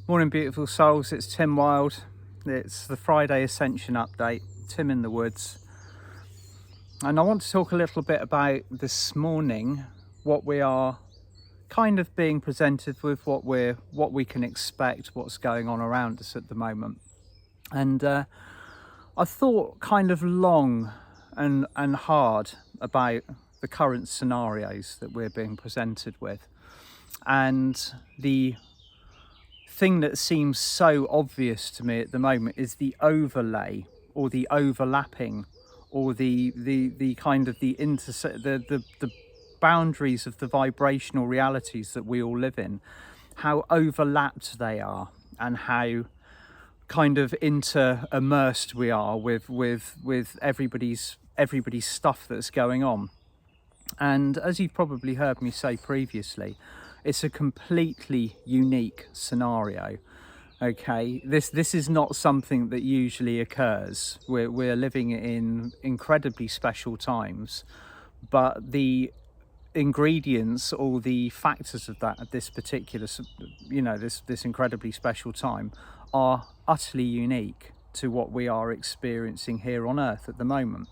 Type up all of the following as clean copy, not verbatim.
Morning, beautiful souls. It's Tim Wild. It's the Friday Ascension update. Tim in the woods. And I want to talk a little bit about this morning, what we are kind of being presented with, what we can expect, what's going on around us at the moment. And I thought kind of long and hard about the current scenarios that we're being presented with. And the thing that seems so obvious to me at the moment is the overlay or the overlapping or the kind of the boundaries of the vibrational realities that we all live in, how overlapped they are and how kind of immersed we are with everybody's stuff that's going on. And as you've probably heard me say previously, it's a completely unique scenario. Okay, this is not something that usually occurs. We're living in incredibly special times, but the ingredients or the factors of that at this particular, this incredibly special time are utterly unique to what we are experiencing here on Earth at the moment.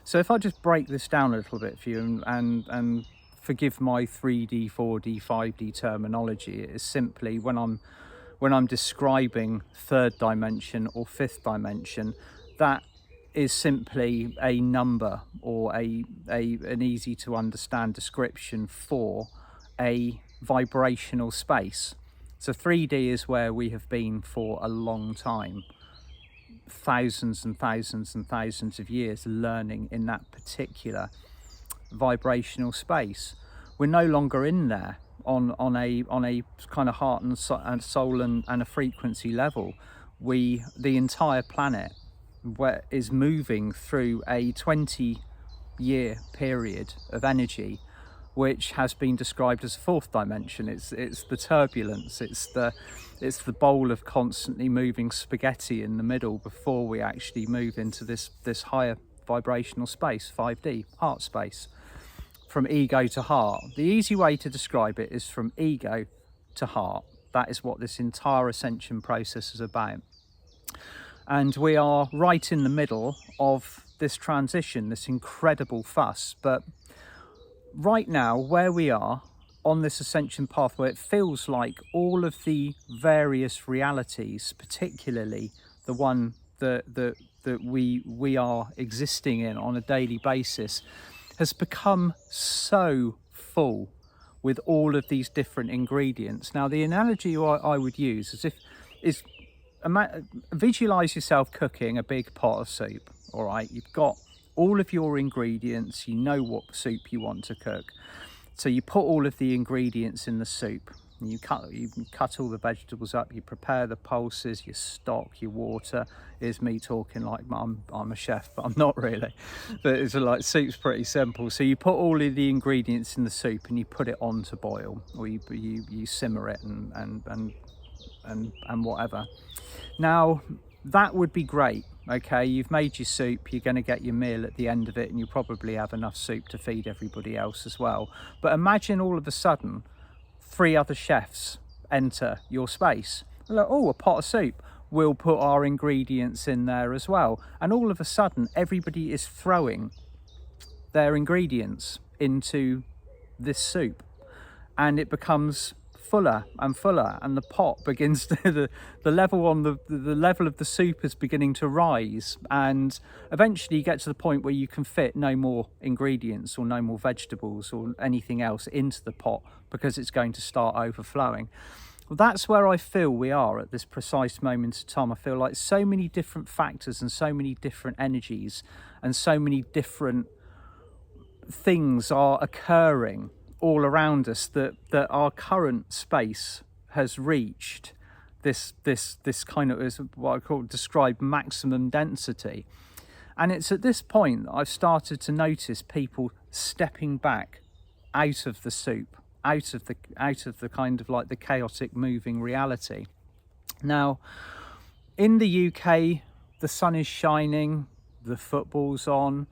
So if I just break this down a little bit for you and forgive my 3D, 4D, 5D terminology, it is simply when I'm describing third dimension or fifth dimension, that is simply a number or an easy to understand description for a vibrational space. So 3D is where we have been for a long time. Thousands and thousands and thousands of years learning in that particular vibrational space. We're no longer in there on a kind of heart and soul and a frequency level. The entire planet is moving through a 20-year period of energy, which has been described as fourth dimension. It's the turbulence, it's the bowl of constantly moving spaghetti in the middle before we actually move into this higher vibrational space, 5D, heart space, from ego to heart. The easy way to describe it is from ego to heart. That is what this entire ascension process is about. And we are right in the middle of this transition, this incredible fuss. But right now, where we are on this ascension pathway, it feels like all of the various realities, particularly the one that we are existing in on a daily basis, has become so full with all of these different ingredients. Now, the analogy I would use is visualize yourself cooking a big pot of soup. All right, you've got all of your ingredients, you know what soup you want to cook, so you put all of the ingredients in the soup. You cut all the vegetables up, you prepare the pulses, your stock, your water. Here's me talking like I'm a chef, but I'm not really. But it's like, soup's pretty simple. So you put all of the ingredients in the soup and you put it on to boil, or you simmer it and whatever. Now that would be great. Okay, you've made your soup, you're going to get your meal at the end of it, and you probably have enough soup to feed everybody else as well. But imagine all of a sudden 3 other chefs enter your space. Like, oh, a pot of soup, we'll put our ingredients in there as well. And all of a sudden everybody is throwing their ingredients into this soup, and it becomes fuller and fuller, and the pot begins to the level on the level of the soup is beginning to rise, and eventually you get to the point where you can fit no more ingredients or no more vegetables or anything else into the pot because it's going to start overflowing. Well, that's where I feel we are at this precise moment of time. I feel like so many different factors and so many different energies and so many different things are occurring all around us that our current space has reached this kind of, is what I call describe maximum density. And it's at this point that I've started to notice people stepping back out of the soup, out of the kind of like the chaotic moving reality. Now, in the UK, the sun is shining, the football's on,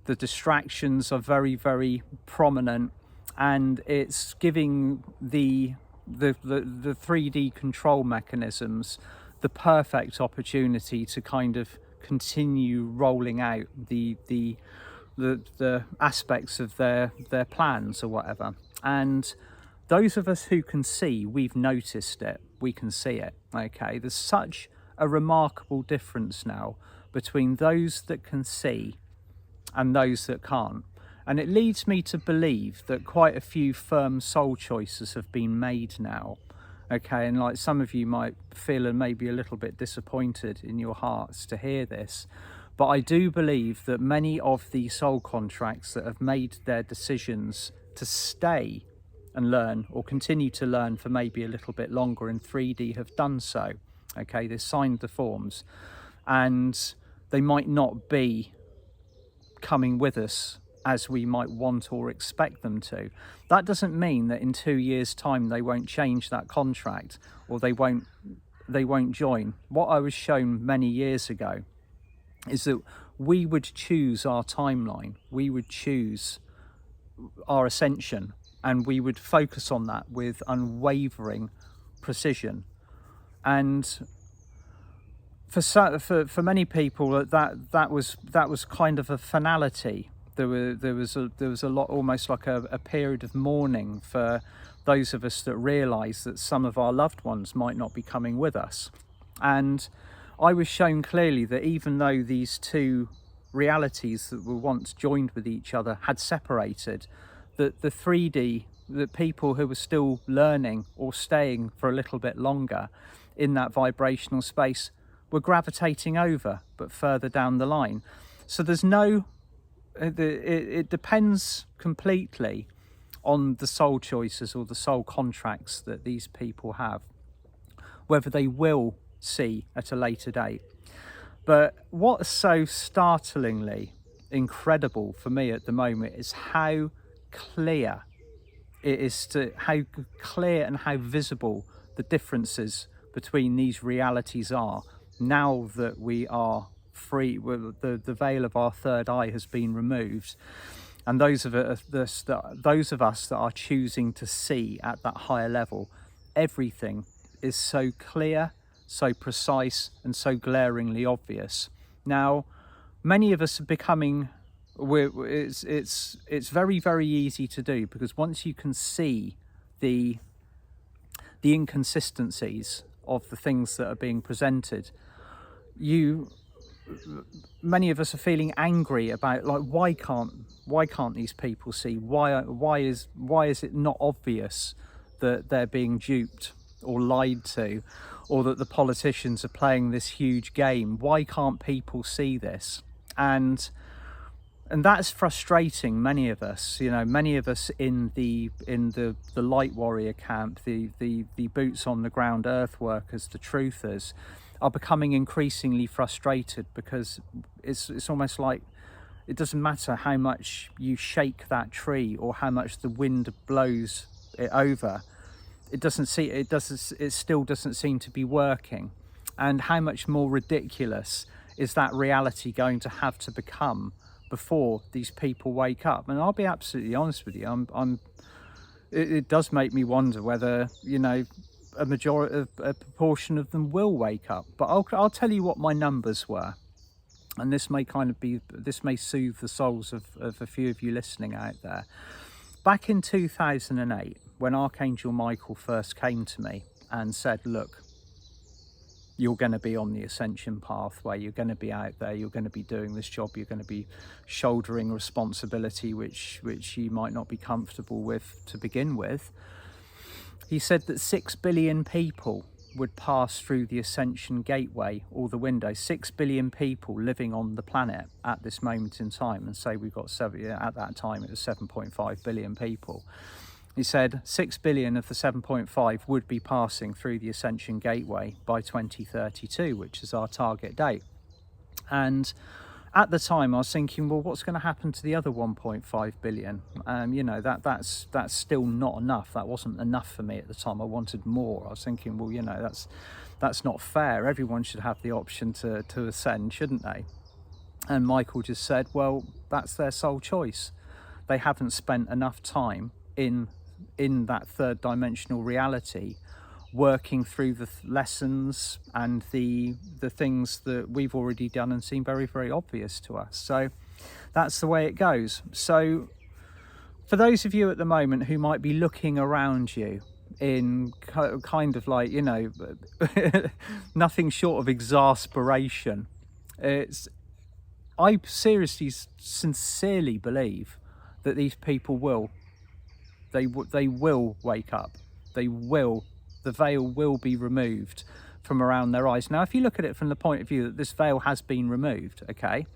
the distractions are very, very prominent, and it's giving the the 3D control mechanisms the perfect opportunity to kind of continue rolling out the aspects of their plans or whatever. And those of us who can see, we've noticed it, we can see it. Okay, there's such a remarkable difference now between those that can see and those that can't. And it leads me to believe that quite a few firm soul choices have been made now. Okay, and like some of you might feel and maybe a little bit disappointed in your hearts to hear this, but I do believe that many of the soul contracts that have made their decisions to stay and learn or continue to learn for maybe a little bit longer in 3D have done so. Okay, they've signed the forms and they might not be coming with us as we might want or expect them to. That doesn't mean that in 2 years' time they won't change that contract or they won't join. What I was shown many years ago is that we would choose our timeline, we would choose our ascension, and we would focus on that with unwavering precision. And for many people that was kind of a finality. There was a lot, almost like a period of mourning for those of us that realised that some of our loved ones might not be coming with us. And I was shown clearly that even though these two realities that were once joined with each other had separated, that the 3D, the people who were still learning or staying for a little bit longer in that vibrational space were gravitating over, but further down the line. So there's no, it depends completely on the soul choices or the soul contracts that these people have, whether they will see at a later date. But what's so startlingly incredible for me at the moment is how clear it is, to how clear and how visible the differences between these realities are now that we are free. The veil of our third eye has been removed, and those of us that are choosing to see at that higher level, everything is so clear, so precise, and so glaringly obvious. Now, many of us are becoming, it's very, very easy to do, because once you can see the inconsistencies of the things that are being presented, many of us are feeling angry about, like, why can't these people see? Why is it not obvious that they're being duped or lied to, or that the politicians are playing this huge game? Why can't people see this? And that's frustrating many of us. You know, many of us in the light warrior camp, the boots on the ground earth workers, the truthers, are becoming increasingly frustrated, because it's almost like it doesn't matter how much you shake that tree or how much the wind blows it over, it still doesn't seem to be working. And how much more ridiculous is that reality going to have to become before these people wake up? And I'll be absolutely honest with you, it does make me wonder whether, you know, a proportion of them will wake up. But I'll tell you what my numbers were, and this may soothe the souls of a few of you listening out there. Back in 2008, when Archangel Michael first came to me and said, look, you're going to be on the ascension pathway, you're going to be out there, you're going to be doing this job, you're going to be shouldering responsibility which you might not be comfortable with to begin with. He said that 6 billion people would pass through the Ascension gateway or the window. 6 billion people living on the planet at this moment in time. And say we've got at that time it was 7.5 billion people. He said 6 billion of the 7.5 would be passing through the Ascension gateway by 2032, which is our target date. And at the time I was thinking, well, what's going to happen to the other 1.5 billion? You know, that's still not enough. That wasn't enough for me at the time. I wanted more. I was thinking, well, you know, that's not fair. Everyone should have the option to ascend, shouldn't they? And Michael just said, well, that's their sole choice. They haven't spent enough time in in that third dimensional reality, working through the lessons and the things that we've already done and seem very, very obvious to us. So that's the way it goes. So for those of you at the moment who might be looking around you in kind of like, you know, nothing short of exasperation, I seriously, sincerely believe that these people will. They will wake up. The veil will be removed from around their eyes. Now, if you look at it from the point of view that this veil has been removed, okay,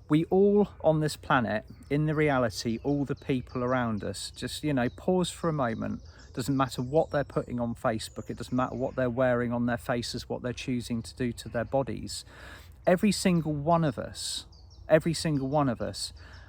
we all on this planet, in the reality, all the people around us, just, you know, pause for a moment. Doesn't matter what they're putting on Facebook. It doesn't matter what they're wearing on their faces, what they're choosing to do to their bodies. Every single one of us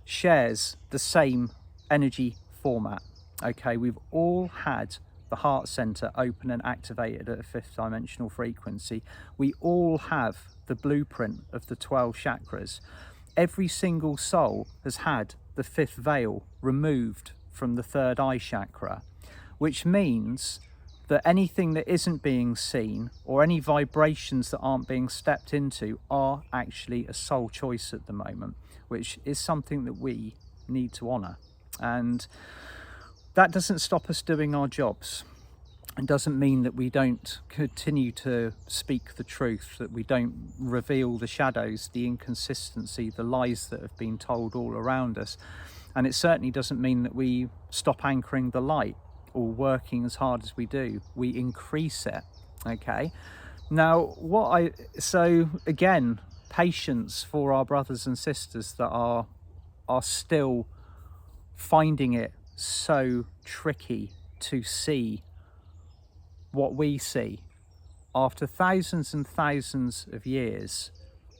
shares the same energy format. Okay, we've all had the heart center open and activated at a 5th dimensional frequency. We all have the blueprint of the 12 chakras. Every single soul has had the 5th veil removed from the 3rd eye chakra, which means that anything that isn't being seen or any vibrations that aren't being stepped into are actually a soul choice at the moment, which is something that we need to honor. And that doesn't stop us doing our jobs. It doesn't mean that we don't continue to speak the truth, that we don't reveal the shadows, the inconsistency, the lies that have been told all around us. And it certainly doesn't mean that we stop anchoring the light or working as hard as we do. We increase it, okay? Now, so again, patience for our brothers and sisters that are still finding it so tricky to see what we see after thousands and thousands of years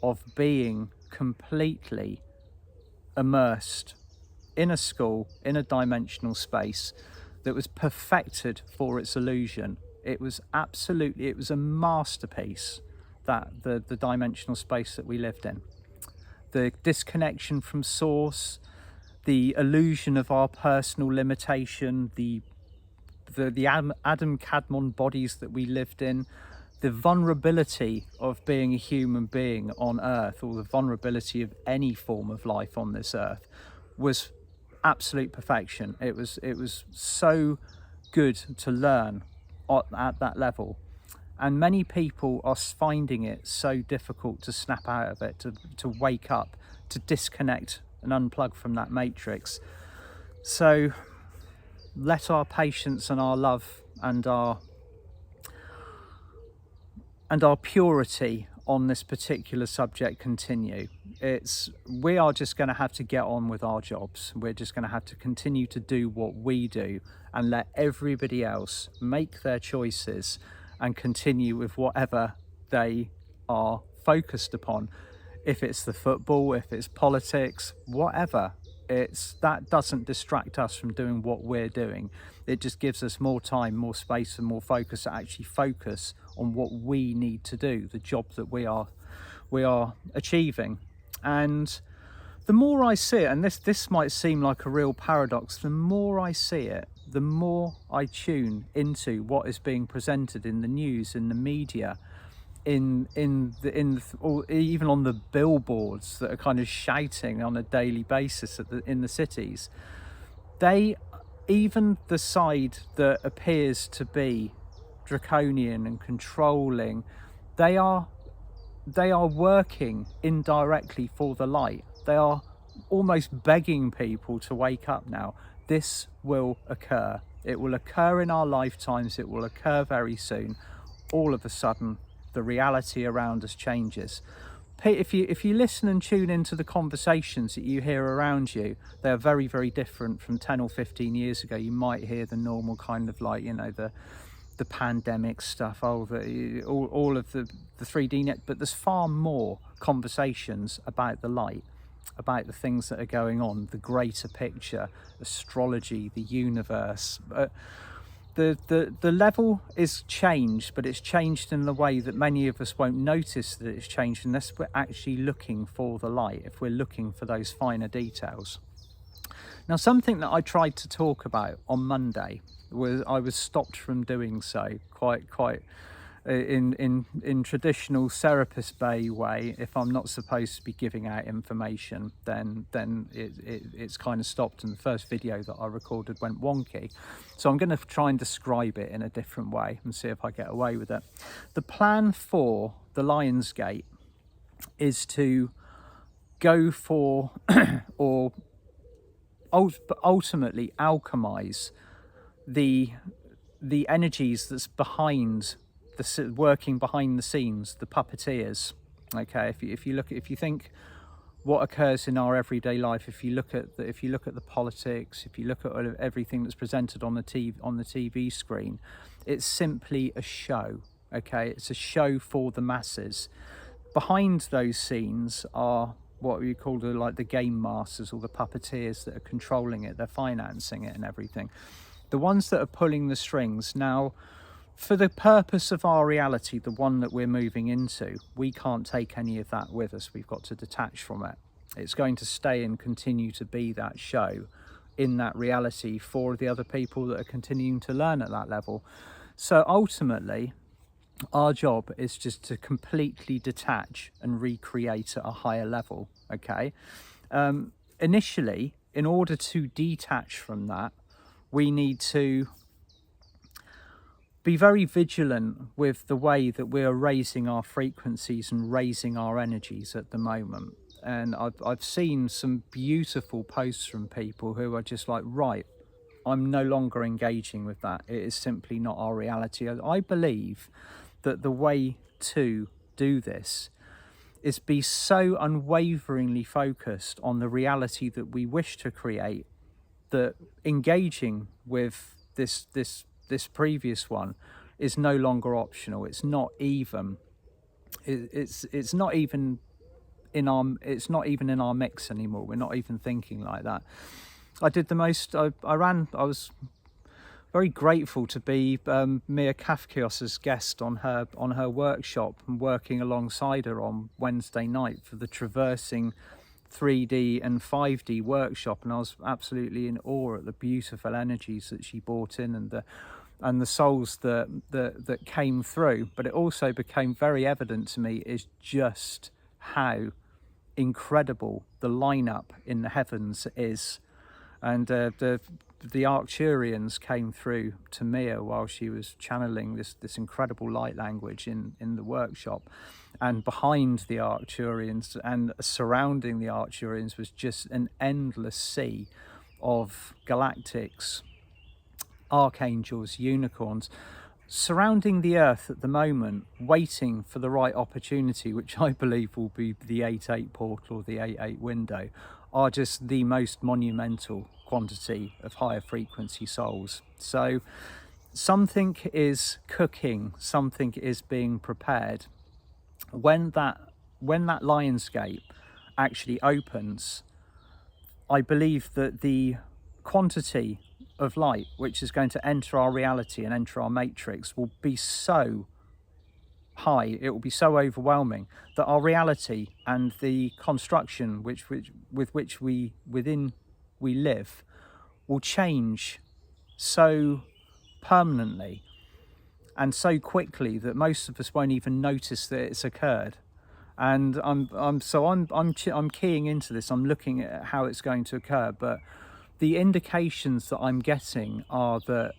of being completely immersed in a school, in a dimensional space that was perfected for its illusion. It was a masterpiece, that the dimensional space that we lived in. The disconnection from source, the illusion of our personal limitation, the Adam Kadmon bodies that we lived in, the vulnerability of being a human being on Earth, or the vulnerability of any form of life on this Earth, was absolute perfection. It was so good to learn at that level. And many people are finding it so difficult to snap out of it, to wake up, to disconnect and unplug from that matrix. So let our patience and our love and our purity on this particular subject continue. We are just going to have to get on with our jobs. We're just going to have to continue to do what we do and let everybody else make their choices and continue with whatever they are focused upon. If it's the football, if it's politics, whatever, that doesn't distract us from doing what we're doing. It just gives us more time, more space and more focus to actually focus on what we need to do, the job that we are achieving. And the more I see it, and this might seem like a real paradox, the more I see it, the more I tune into what is being presented in the news, in the media, or even on the billboards that are kind of shouting on a daily basis in the cities. Even the side that appears to be draconian and controlling, they are working indirectly for the light. They are almost begging people to wake up now. This will occur. It will occur in our lifetimes. It will occur very soon. All of a sudden, the reality around us changes. If you listen and tune into the conversations that you hear around you, they're very, very different from 10 or 15 years ago. You might hear the normal kind of like, you know, the pandemic stuff, all of the 3D net, but there's far more conversations about the light, about the things that are going on, the greater picture, astrology, the universe. The level is changed, but it's changed in the way that many of us won't notice that it's changed unless we're actually looking for the light, if we're looking for those finer details. Now, something that I tried to talk about on Monday was I was stopped from doing so quite in traditional Serapis Bay way. If I'm not supposed to be giving out information, then it's kind of stopped, and the first video that I recorded went wonky. So I'm going to try and describe it in a different way and see if I get away with it. The plan for the Lion's Gate is to go for or ultimately alchemize the energies that's behind the working behind the scenes, the puppeteers. Okay, if you think what occurs in our everyday life, if you look at the politics, if you look at everything that's presented on the TV screen, it's simply a show. Okay, it's a show for the masses. Behind those scenes are what we call the game masters, or the puppeteers that are controlling it, they're financing it and everything. The ones that are pulling the strings. Now, for the purpose of our reality, the one that we're moving into, we can't take any of that with us. We've got to detach from it. It's going to stay and continue to be that show in that reality for the other people that are continuing to learn at that level. So ultimately, our job is just to completely detach and recreate at a higher level. Okay, initially, in order to detach from that, we need to be very vigilant with the way that we're raising our frequencies and raising our energies at the moment. And I've seen some beautiful posts from people who are just like, right, I'm no longer engaging with that. It is simply not our reality. I believe that the way to do this is be so unwaveringly focused on the reality that we wish to create that engaging with this previous one is no longer optional. It's not even it's not even in our mix anymore. We're not even thinking like that. I was very grateful to be Mia Kafkios's guest on her workshop, and working alongside her on Wednesday night for the Traversing 3D and 5D workshop, and I was absolutely in awe at the beautiful energies that she brought in, and the souls that came through. But it also became very evident to me is just how incredible the lineup in the heavens is. And the Arcturians came through to Mia while she was channeling this incredible light language in the workshop. And behind the Arcturians and surrounding the Arcturians was just an endless sea of galactics, archangels, unicorns, surrounding the Earth at the moment, waiting for the right opportunity, which I believe will be the 8-8 portal or the 8-8 window, are just the most monumental quantity of higher frequency souls. So something is cooking, something is being prepared. When that Lion's Gate actually opens, I believe that the quantity of light which is going to enter our reality and enter our matrix will be so high, it will be so overwhelming, that our reality and the construction with which we live will change so permanently and so quickly that most of us won't even notice that it's occurred. And I'm keying into this. I'm looking at how it's going to occur, but the indications that I'm getting are that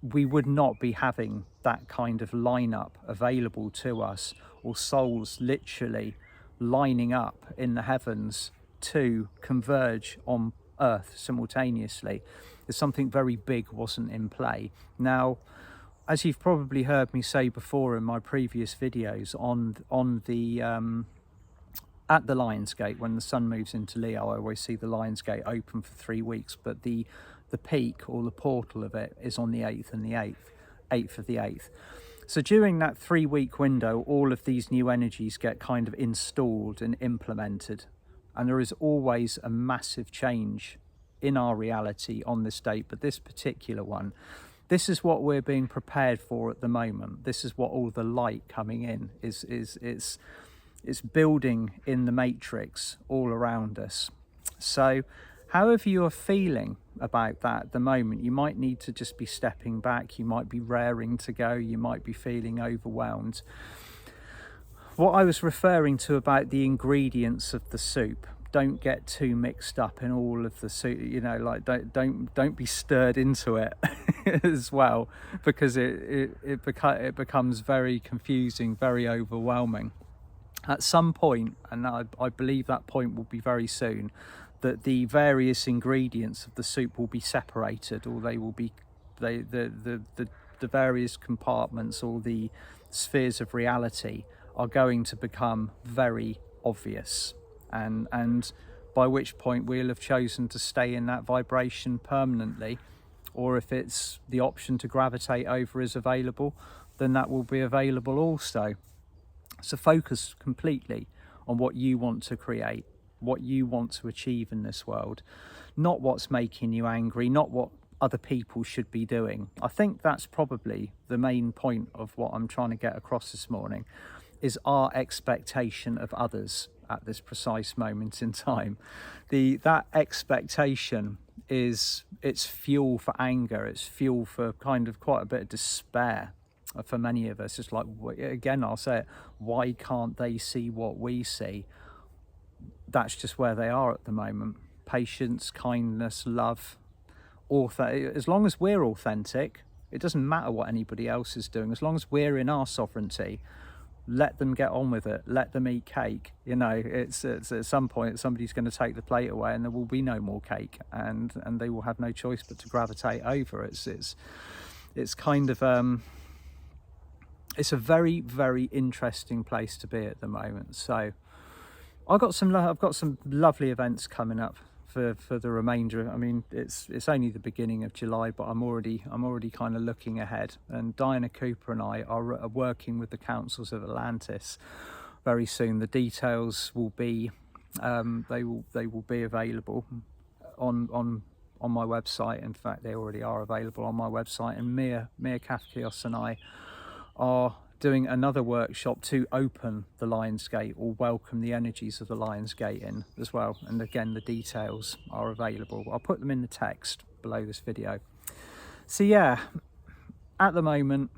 we would not be having that kind of lineup available to us, or souls literally lining up in the heavens to converge on Earth simultaneously. There's something very big wasn't in play. Now, as you've probably heard me say before in my previous videos, on the at the Lion's Gate, when the sun moves into Leo, I always see the Lion's Gate open for 3 weeks, but the peak or the portal of it is on the 8th and the 8th of the 8th. So during that 3-week window, all of these new energies get kind of installed and implemented, and there is always a massive change in our reality on this date. But this particular one, this is what we're being prepared for at the moment. This is what all the light coming in is. It's building in the matrix all around us. So However you're feeling about that at the moment, you might need to just be stepping back, you might be raring to go, you might be feeling overwhelmed. What I was referring to about the ingredients of the soup, don't get too mixed up in all of the soup, you know, like don't be stirred into it as well, because it becomes very confusing, very overwhelming. At some point, and I believe that point will be very soon, that the various ingredients of the soup will be separated, or they will be the various compartments or the spheres of reality are going to become very obvious, and by which point we'll have chosen to stay in that vibration permanently, or if it's the option to gravitate over is available, then that will be available also. So focus completely on what you want to create, what you want to achieve in this world, not what's making you angry, not what other people should be doing. I think that's probably the main point of what I'm trying to get across this morning, is our expectation of others at this precise moment in time. That expectation it's fuel for anger, it's fuel for kind of quite a bit of despair for many of us. It's like, again, I'll say it, why can't they see what we see? That's just where they are at the moment. Patience, kindness, love, as long as we're authentic, it doesn't matter what anybody else is doing. As long as we're in our sovereignty, let them get on with it, let them eat cake. You know, it's at some point somebody's going to take the plate away and there will be no more cake, and they will have no choice but to gravitate over. It's kind of it's a very, very interesting place to be at the moment. So I've got some lovely events coming up for the remainder. I mean, it's only the beginning of July, but I'm already kind of looking ahead. And Diana Cooper and I are working with the councils of Atlantis very soon. The details will be they will be available on my website. In fact, they already are available on my website. And Mia Kafkios and I are doing another workshop to open the Lion's Gate, or welcome the energies of the Lion's Gate in as well. And again, the details are available. I'll put them in the text below this video. So yeah, at the moment,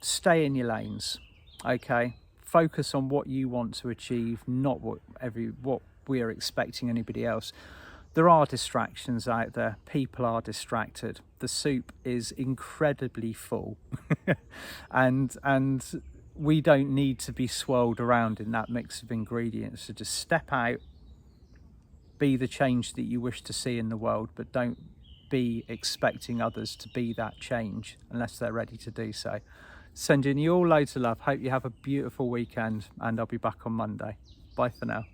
stay in your lanes, okay? Focus on what you want to achieve, not what we are expecting anybody else. There are distractions out there. People are distracted. The soup is incredibly full and we don't need to be swirled around in that mix of ingredients. So just step out, be the change that you wish to see in the world, but don't be expecting others to be that change unless they're ready to do so. Sending you all loads of love. Hope you have a beautiful weekend, and I'll be back on Monday. Bye for now.